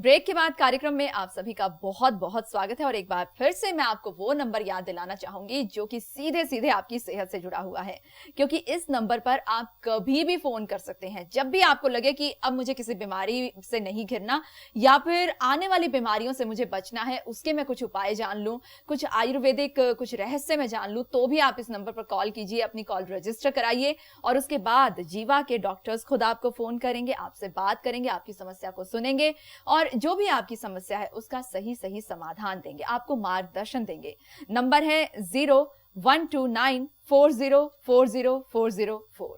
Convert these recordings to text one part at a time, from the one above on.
Break के बाद कार्यक्रम में आप सभी का बहुत बहुत स्वागत है और एक बार फिर से मैं आपको वो नंबर याद दिलाना चाहूंगी जो कि सीधे सीधे आपकी सेहत से जुड़ा हुआ है, क्योंकि इस नंबर पर आप कभी भी फोन कर सकते हैं जब भी आपको लगे कि अब मुझे किसी बीमारी से नहीं घिरना या फिर आने वाली बीमारियों से मुझे बचना है, उसके मैं कुछ उपाय जान लूं, कुछ आयुर्वेदिक कुछ रहस्य में जान लूं, तो भी आप इस नंबर पर कॉल कीजिए, अपनी कॉल रजिस्टर कराइए और उसके बाद जीवा के डॉक्टर्स खुद आपको फोन करेंगे, आपसे बात करेंगे, आपकी समस्या को सुनेंगे और जो भी आपकी समस्या है उसका सही सही समाधान देंगे, आपको मार्गदर्शन देंगे। नंबर है 012940404004।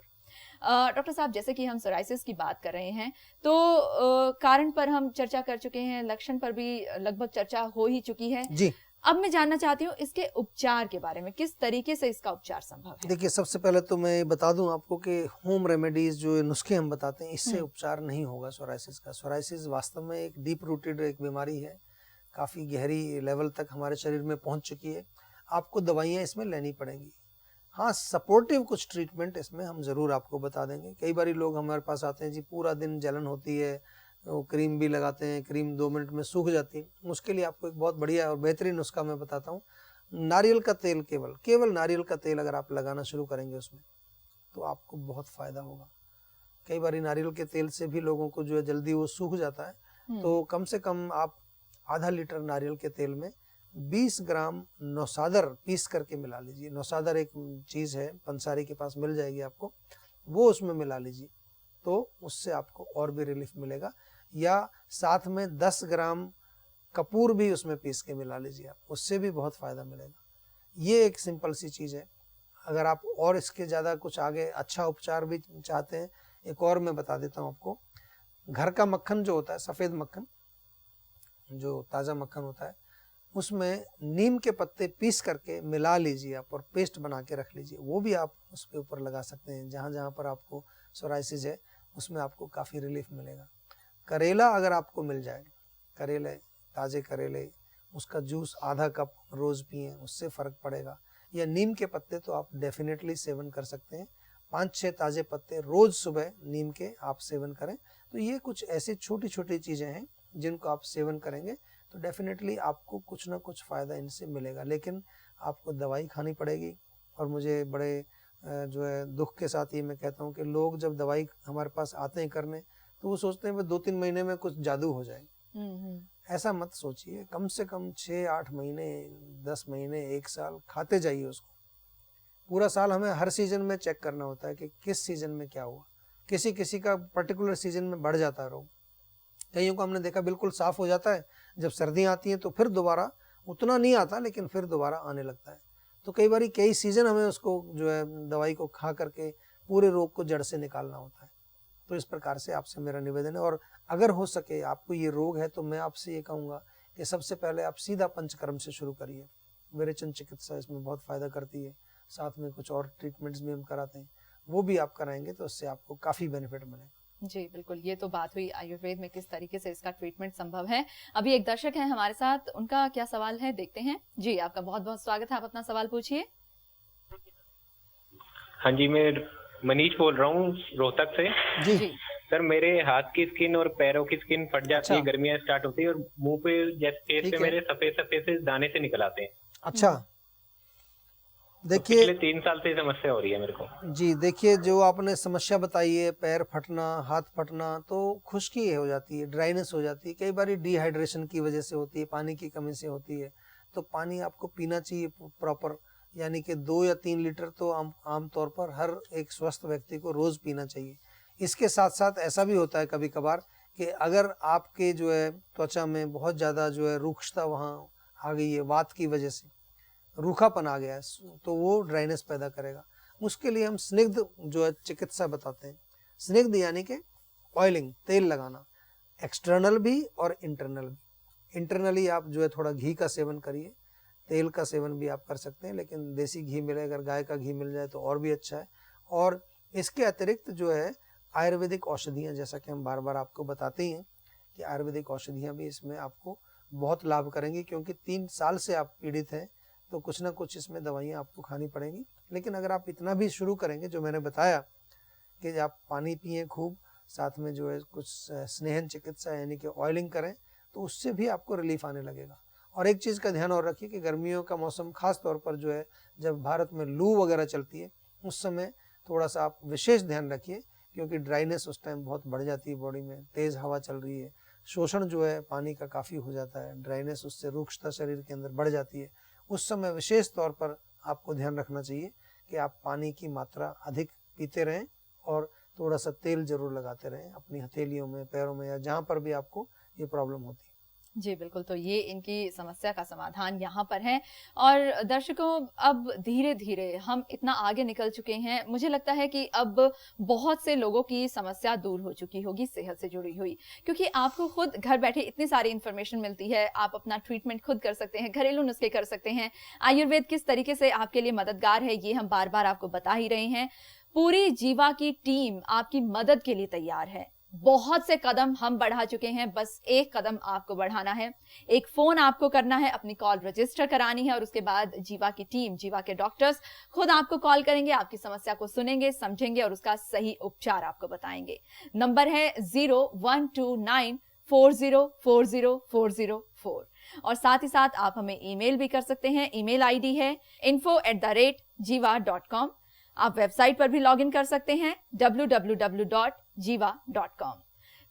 डॉक्टर साहब, जैसे कि हम सोराइसिस की बात कर रहे हैं तो कारण पर हम चर्चा कर चुके हैं, लक्षण पर भी लगभग चर्चा हो ही चुकी है जी। अब मैं जानना चाहती हूँ इसके उपचार के बारे में, किस तरीके से इसका उपचार संभव है? देखिए, सबसे पहले तो मैं बता दूं आपको कि होम रेमेडीज जो नुस्खे हम बताते हैं इससे हम्म। उपचार नहीं होगा सोराइसिस का। सोराइसिस वास्तव में एक डीप रूटेड एक बीमारी है, काफ़ी गहरी लेवल तक हमारे शरीर में पहुंच चुकी है। आपको दवाइयाँ इसमें लेनी पड़ेंगी। हाँ, सपोर्टिव कुछ ट्रीटमेंट इसमें हम ज़रूर आपको बता देंगे। कई बार लोग हमारे पास आते हैं, जी पूरा दिन जलन होती है, वो क्रीम भी लगाते हैं, क्रीम 2 मिनट में सूख जाती है। उसके लिए आपको एक बहुत बढ़िया और बेहतरीन नुस्खा मैं बताता हूँ। नारियल का तेल, केवल नारियल का तेल अगर आप लगाना शुरू करेंगे उसमें, तो आपको बहुत फ़ायदा होगा। कई बार नारियल के तेल से भी लोगों को जो है जल्दी वो सूख जाता है। तो कम से कम आप आधा लीटर नारियल के तेल में 20 ग्राम नौसादर पीस करके मिला लीजिए। नौसादर एक चीज़ है, पंसारी के पास मिल जाएगी आपको, वो उसमें मिला लीजिए, तो उससे आपको और भी रिलीफ मिलेगा। या साथ में 10 ग्राम कपूर भी उसमें पीस के मिला लीजिए आप, उससे भी बहुत फ़ायदा मिलेगा। ये एक सिंपल सी चीज़ है। अगर आप और इसके ज़्यादा कुछ आगे अच्छा उपचार भी चाहते हैं, एक और मैं बता देता हूँ आपको। घर का मक्खन जो होता है, सफ़ेद मक्खन, जो ताज़ा मक्खन होता है, उसमें नीम के पत्ते पीस करके मिला लीजिए आप और पेस्ट बना के रख लीजिए। वो भी आप उसके ऊपर लगा सकते हैं। जहाँ जहाँ पर आपको सोराइसिस है उसमें आपको काफ़ी रिलीफ मिलेगा। करेला अगर आपको मिल जाए, करेले, ताज़े करेले, उसका जूस आधा कप रोज़ पिएं, उससे फ़र्क पड़ेगा। या नीम के पत्ते तो आप डेफिनेटली सेवन कर सकते हैं। 5-6 ताज़े पत्ते रोज़ सुबह नीम के आप सेवन करें। तो ये कुछ ऐसी छोटी छोटी चीज़ें हैं जिनको आप सेवन करेंगे तो डेफिनेटली आपको कुछ ना कुछ फ़ायदा इनसे मिलेगा। लेकिन आपको दवाई खानी पड़ेगी। और मुझे बड़े जो है दुख के साथ ये मैं कहता हूँ कि लोग जब दवाई हमारे पास आते हैं करने, तो वो सोचते हैं 2-3 महीने में कुछ जादू हो जाए। ऐसा मत सोचिए। कम से कम 6-8 महीने, 10 महीने, 1 साल खाते जाइए उसको। पूरा साल हमें हर सीजन में चेक करना होता है कि किस सीजन में क्या हुआ। किसी किसी का पर्टिकुलर सीजन में बढ़ जाता है रोग, कईयों को हमने देखा बिल्कुल साफ हो जाता है। जब सर्दियाँ आती हैं तो फिर दोबारा उतना नहीं आता, लेकिन फिर दोबारा आने लगता है। तो कई बार कई सीजन हमें उसको जो है दवाई को खा करके पूरे रोग को जड़ से निकालना होता है। तो इस प्रकार से आपसे मेरा निवेदन है। और अगर हो सके आपको ये रोग है तो मैं आपसे ये कहूँगा कि सबसे पहले आप सीधा पंचकर्म से शुरू करिए। विरेचन चिकित्सा इसमें बहुत फ़ायदा करती है। साथ में कुछ और ट्रीटमेंट्स भी हम कराते हैं, वो भी आप कराएंगे तो उससे आपको काफ़ी बेनिफिट मिलेगा। जी बिल्कुल, ये तो बात हुई आयुर्वेद में किस तरीके से इसका ट्रीटमेंट संभव है। अभी एक दर्शक है हमारे साथ, उनका क्या सवाल है देखते हैं। जी, आपका बहुत बहुत स्वागत है, आप अपना सवाल पूछिए। हाँ जी, मैं मनीष बोल रहा हूँ रोहतक से। जी। सर, मेरे हाथ की स्किन और पैरों की स्किन फट जाती है, अच्छा। गर्मियाँ स्टार्ट होती है और मुंह पे जैसे फेस ठीक पे है। मेरे सफेद सफेद से दाने से निकल आते हैं। अच्छा, तो देखिए पिछले 3 साल से समस्या हो रही है मेरे को। जी, देखिए जो आपने समस्या बताई है, पैर फटना, हाथ फटना, तो खुश्की हो जाती है, ड्राइनेस हो जाती है। कई बार डिहाइड्रेशन की वजह से होती है, पानी की कमी से होती है। तो पानी आपको पीना चाहिए प्रॉपर, यानी कि 2 या 3 लीटर तो आम तौर पर हर एक स्वस्थ व्यक्ति को रोज़ पीना चाहिए। इसके साथ साथ ऐसा भी होता है कभी कभार कि अगर आपके जो है त्वचा में बहुत ज़्यादा जो है रूक्षता वहाँ आ गई है, वात की वजह से रूखापन आ गया है, तो वो ड्राइनेस पैदा करेगा। उसके लिए हम स्निग्ध जो है चिकित्सा बताते हैं। स्निग्ध यानी कि ऑयलिंग, तेल लगाना, एक्सटर्नल भी और इंटरनल भी। इंटरनली आप जो है थोड़ा घी का सेवन करिए, तेल का सेवन भी आप कर सकते हैं, लेकिन देसी घी मिले, अगर गाय का घी मिल जाए तो और भी अच्छा है। और इसके अतिरिक्त जो है आयुर्वेदिक औषधियाँ, जैसा कि हम बार बार आपको बताते ही हैं कि आयुर्वेदिक औषधियाँ भी इसमें आपको बहुत लाभ करेंगी, क्योंकि 3 साल से आप पीड़ित हैं तो कुछ ना कुछ इसमें दवाइयाँ आपको खानी पड़ेंगी। लेकिन अगर आप इतना भी शुरू करेंगे जो मैंने बताया कि आप पानी पिएं खूब, साथ में जो है कुछ स्नेहन चिकित्सा यानी कि ऑयलिंग करें, तो उससे भी आपको रिलीफ आने लगेगा। और एक चीज़ का ध्यान और रखिए कि गर्मियों का मौसम खास तौर पर जो है, जब भारत में लू वगैरह चलती है, उस समय थोड़ा सा आप विशेष ध्यान रखिए, क्योंकि ड्राइनेस उस टाइम बहुत बढ़ जाती है बॉडी में, तेज़ हवा चल रही है, शोषण जो है पानी का काफ़ी हो जाता है, ड्राइनेस उससे रुक्षता शरीर के अंदर बढ़ जाती है। उस समय विशेष तौर पर आपको ध्यान रखना चाहिए कि आप पानी की मात्रा अधिक पीते रहें और थोड़ा सा तेल जरूर लगाते रहें अपनी हथेलियों में, पैरों में, या जहाँ पर भी आपको ये प्रॉब्लम होती है। जी बिल्कुल, तो ये इनकी समस्या का समाधान यहाँ पर है। और दर्शकों, अब धीरे-धीरे हम इतना आगे निकल चुके हैं, मुझे लगता है कि अब बहुत से लोगों की समस्या दूर हो चुकी होगी सेहत से जुड़ी हुई, क्योंकि आपको खुद घर बैठे इतनी सारी इन्फॉर्मेशन मिलती है, आप अपना ट्रीटमेंट खुद कर सकते हैं, घरेलू नुस्खे कर सकते हैं। आयुर्वेद किस तरीके से आपके लिए मददगार है, ये हम बार-बार आपको बता ही रहे हैं। पूरी जीवा की टीम आपकी मदद के लिए तैयार है। बहुत से कदम हम बढ़ा चुके हैं, बस एक कदम आपको बढ़ाना है। एक फोन आपको करना है, अपनी कॉल रजिस्टर करानी है और उसके बाद जीवा की टीम, जीवा के डॉक्टर्स खुद आपको कॉल करेंगे, आपकी समस्या को सुनेंगे, समझेंगे और उसका सही उपचार आपको बताएंगे। नंबर है 0129404004 और साथ ही साथ आप हमें ईमेल भी कर सकते हैं। ईमेल आईडी है info@jiva.com। आप वेबसाइट पर भी लॉग इन कर सकते हैं www.jiva.com।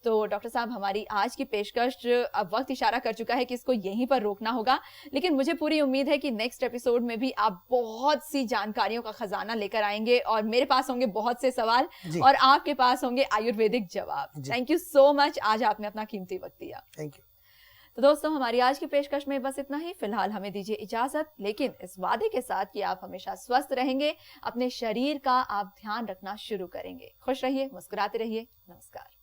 तो डॉक्टर साहब, हमारी आज की पेशकश, अब वक्त इशारा कर चुका है कि इसको यहीं पर रोकना होगा, लेकिन मुझे पूरी उम्मीद है कि नेक्स्ट एपिसोड में भी आप बहुत सी जानकारियों का खजाना लेकर आएंगे और मेरे पास होंगे बहुत से सवाल और आपके पास होंगे आयुर्वेदिक जवाब। थैंक यू सो मच, आज आपने अपना कीमती वक्त दिया। Thank you. तो दोस्तों, हमारी आज की पेशकश में बस इतना ही। फिलहाल हमें दीजिए इजाजत, लेकिन इस वादे के साथ कि आप हमेशा स्वस्थ रहेंगे, अपने शरीर का आप ध्यान रखना शुरू करेंगे। खुश रहिए, मुस्कुराते रहिए। नमस्कार।